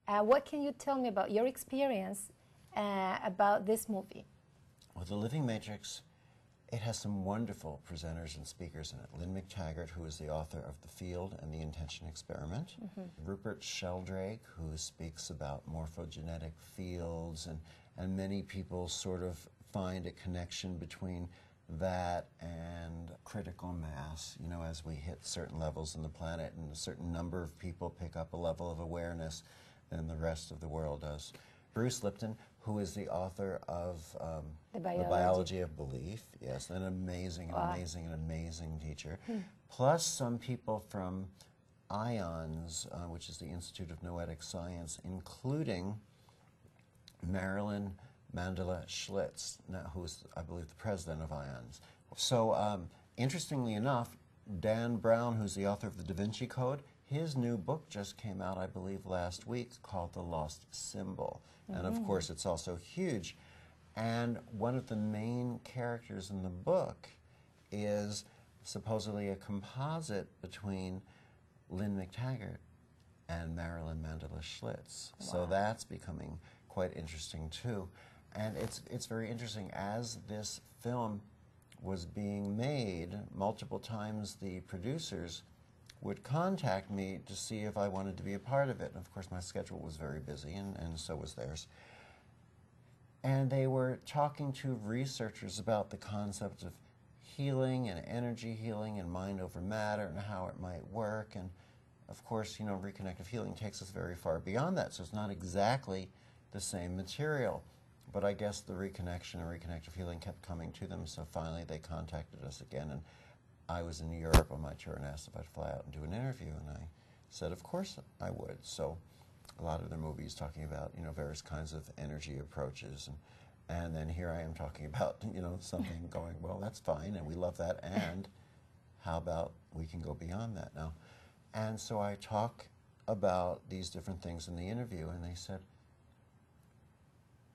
What can you tell me about your experience about this movie? Well, The Living Matrix, it has some wonderful presenters and speakers in it. Lynn McTaggart, who is the author of The Field and the Intention Experiment. Rupert Sheldrake, who speaks about morphogenetic fields, and many people sort of find a connection between that and critical mass, you know, as we hit certain levels in the planet and a certain number of people pick up a level of awareness than the rest of the world does. Bruce Lipton, who is the author of The Biology of Belief, yes, an amazing, amazing teacher. Plus some people from IONS, which is the Institute of Noetic Science, including Marilyn Mandela Schlitz, who is, I believe, the president of IONS. So, interestingly enough, Dan Brown, who's the author of the Da Vinci Code, his new book just came out, I believe, last week, called The Lost Symbol. And of course, it's also huge. And one of the main characters in the book is supposedly a composite between Lynn McTaggart and Marilyn Mandela Schlitz. Wow. So that's becoming quite interesting too. And it's very interesting. As this film was being made, multiple times the producers would contact me to see if I wanted to be a part of it. And of course my schedule was very busy, and so was theirs. And they were talking to researchers about the concept of healing and energy healing and mind over matter and how it might work. And of course, you know, reconnective healing takes us very far beyond that, so it's not exactly the same material. But I guess the reconnection and reconnective healing kept coming to them, so finally they contacted us again. And I was in Europe on my tour and asked if I'd fly out and do an interview, and I said of course I would. So a lot of their movies talking about, you know, various kinds of energy approaches, and then here I am talking about, you know, something going, well, that's fine, and we love that, and how about we can go beyond that now? And so I talk about these different things in the interview, and they said,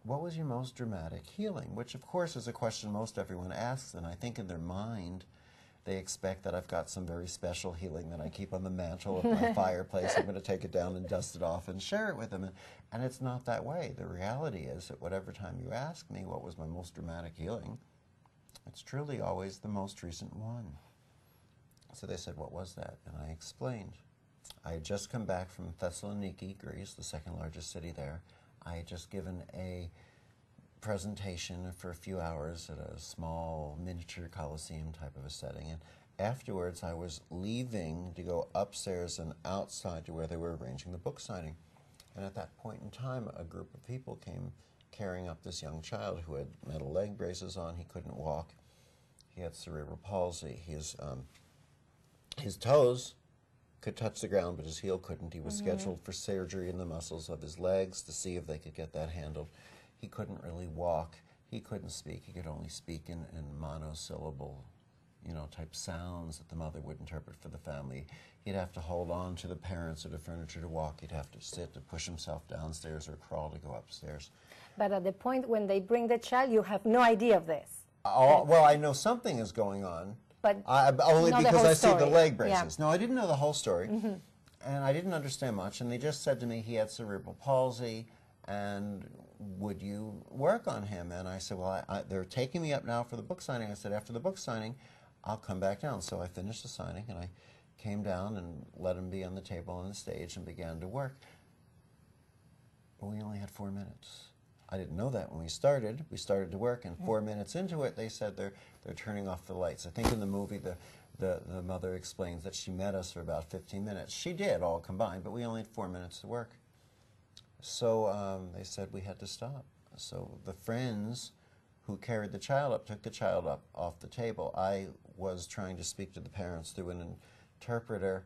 what was your most dramatic healing? Which, of course, is a question most everyone asks, and I think in their mind they expect that I've got some very special healing that I keep on the mantle of my fireplace. I'm going to take it down and dust it off and share it with them. And it's not that way. The reality is that whatever time you ask me what was my most dramatic healing, it's truly always the most recent one. So they said, what was that? And I explained. I had just come back from Thessaloniki, Greece, the second largest city there. I had just given a presentation for a few hours at a small miniature coliseum type of a setting, and afterwards I was leaving to go upstairs and outside to where they were arranging the book signing. And at that point in time, a group of people came carrying up this young child who had metal leg braces on. He couldn't walk. He had cerebral palsy. His toes could touch the ground, but his heel couldn't. He was scheduled for surgery in the muscles of his legs to see if they could get that handled. He couldn't really walk. He couldn't speak. He could only speak in monosyllable, you know, type sounds that the mother would interpret for the family. He'd have to hold on to the parents or the furniture to walk. He'd have to sit to push himself downstairs or crawl to go upstairs. But at the point when they bring the child, you have no idea of this. Well, I know something is going on, but only because I see the leg braces. Yeah. No, I didn't know the whole story, and I didn't understand much. And they just said to me he had cerebral palsy, and would you work on him? And I said, well, they're taking me up now for the book signing. I said, after the book signing, I'll come back down. So I finished the signing, and I came down and let him be on the table on the stage and began to work. But we only had 4 minutes. I didn't know that when we started. We started to work, and 4 minutes into it, they said they're turning off the lights. I think in the movie, the mother explains that she met us for about 15 minutes. She did, all combined, but we only had 4 minutes to work. So they said we had to stop. So the friends who carried the child up took the child up off the table. I was trying to speak to the parents through an interpreter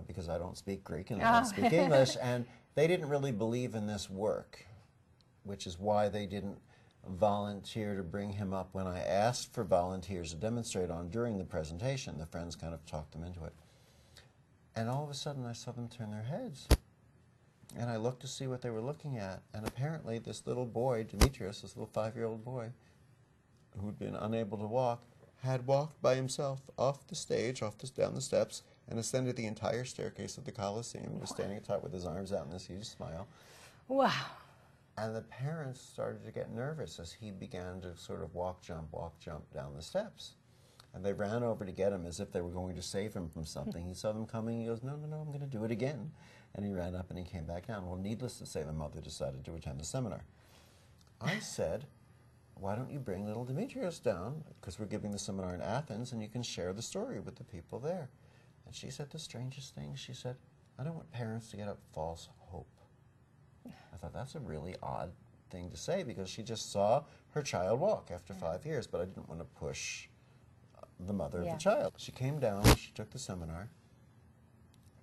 because I don't speak Greek and I don't speak English, and they didn't really believe in this work, which is why they didn't volunteer to bring him up when I asked for volunteers to demonstrate on during the presentation. The friends kind of talked them into it. And all of a sudden I saw them turn their heads. And I looked to see what they were looking at, and apparently this little boy, Demetrius, this little 5-year-old boy, who'd been unable to walk, had walked by himself off the stage, down the steps, and ascended the entire staircase of the Coliseum. He was standing at the top with his arms out and this huge smile. Wow. And the parents started to get nervous as he began to sort of walk, jump down the steps. And they ran over to get him as if they were going to save him from something. He saw them coming, he goes, no, no, no, I'm going to do it again. And he ran up and he came back down. Well, needless to say, the mother decided to attend the seminar. I said, why don't you bring little Demetrios down, because we're giving the seminar in Athens, and you can share the story with the people there. And she said the strangest thing. She said, I don't want parents to get up false hope. I thought that's a really odd thing to say, because she just saw her child walk after 5 years, but I didn't want to push the mother of the child. She came down, she took the seminar.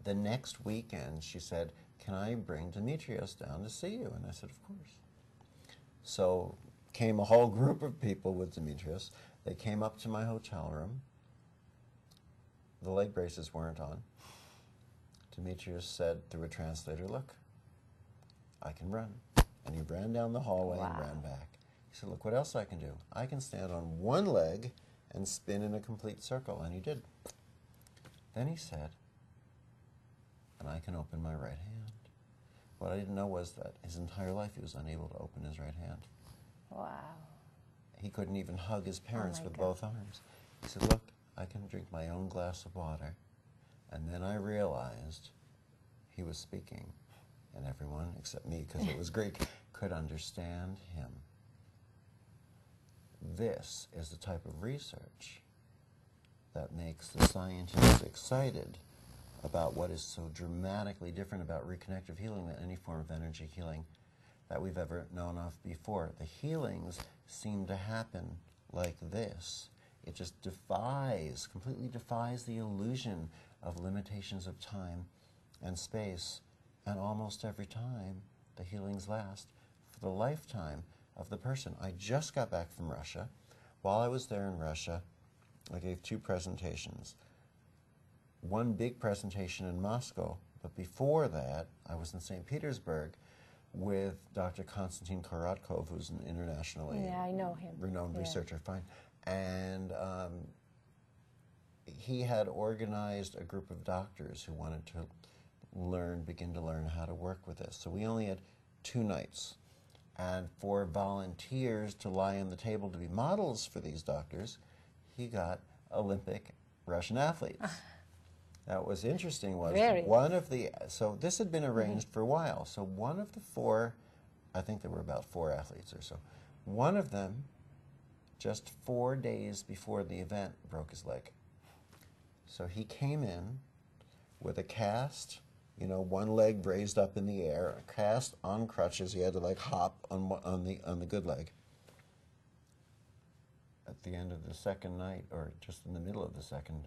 The next weekend, she said, can I bring Demetrios down to see you? And I said, of course. So came a whole group of people with Demetrios. They came up to my hotel room. The leg braces weren't on. Demetrios said through a translator, look, I can run. And he ran down the hallway and ran back. He said, look what else I can do. I can stand on one leg and spin in a complete circle, and he did. Then he said, and I can open my right hand. What I didn't know was that his entire life he was unable to open his right hand. Wow. He couldn't even hug his parents with both arms. He said, look, I can drink my own glass of water. And then I realized he was speaking, and everyone, except me, because it was Greek, could understand him. This is the type of research that makes the scientists excited about what is so dramatically different about reconnective healing than any form of energy healing that we've ever known of before. The healings seem to happen like this. It just defies, completely defies the illusion of limitations of time and space, and almost every time the healings last for the lifetime of the person. I just got back from Russia. While I was there in Russia, I gave 2 presentations. One big presentation in Moscow, but before that, I was in St. Petersburg with Dr. Konstantin Korotkov, who's an internationally I know him. Renowned researcher. Fine. And he had organized a group of doctors who wanted to begin to learn how to work with this. So we only had 2 nights. And for volunteers to lie on the table to be models for these doctors, he got Olympic Russian athletes. That was interesting was one of the, so this had been arranged for a while. So one of the 4, I think there were about 4 athletes or so, one of them, just 4 days before the event, broke his leg. So he came in with a cast, you know, one leg raised up in the air, a cast on crutches. He had to like hop on the good leg. At the end of the second night, or just in the middle of the second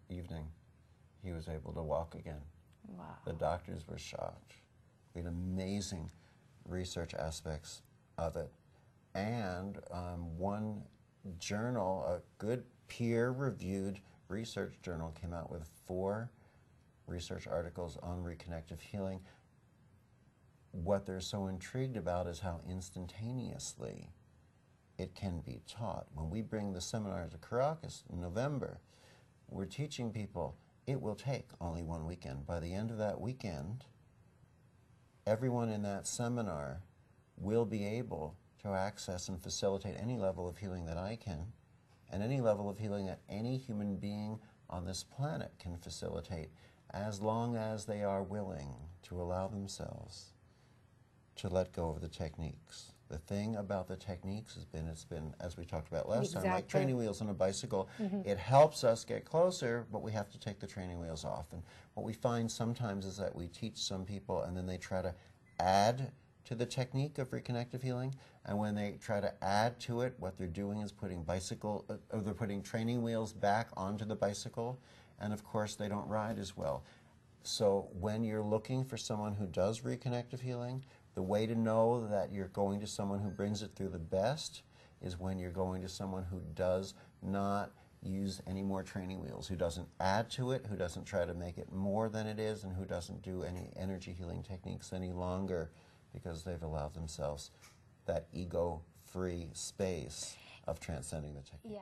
evening, he was able to walk again. Wow. The doctors were shocked. We had amazing research aspects of it. And one journal, a good peer-reviewed research journal, came out with 4 research articles on reconnective healing. What they're so intrigued about is how instantaneously it can be taught. When we bring the seminar to Caracas in November, we're teaching people it will take only 1 weekend. By the end of that weekend, everyone in that seminar will be able to access and facilitate any level of healing that I can, and any level of healing that any human being on this planet can facilitate, as long as they are willing to allow themselves to let go of the techniques. The thing about the techniques has been, it's been, as we talked about last time, like training wheels on a bicycle. It helps us get closer, but we have to take the training wheels off. And what we find sometimes is that we teach some people and then they try to add to the technique of reconnective healing, and when they try to add to it, what they're doing is putting they're putting training wheels back onto the bicycle, and of course they don't ride as well. So when you're looking for someone who does reconnective healing, the way to know that you're going to someone who brings it through the best is when you're going to someone who does not use any more training wheels, who doesn't add to it, who doesn't try to make it more than it is, and who doesn't do any energy healing techniques any longer, because they've allowed themselves that ego-free space of transcending the technique. Yeah.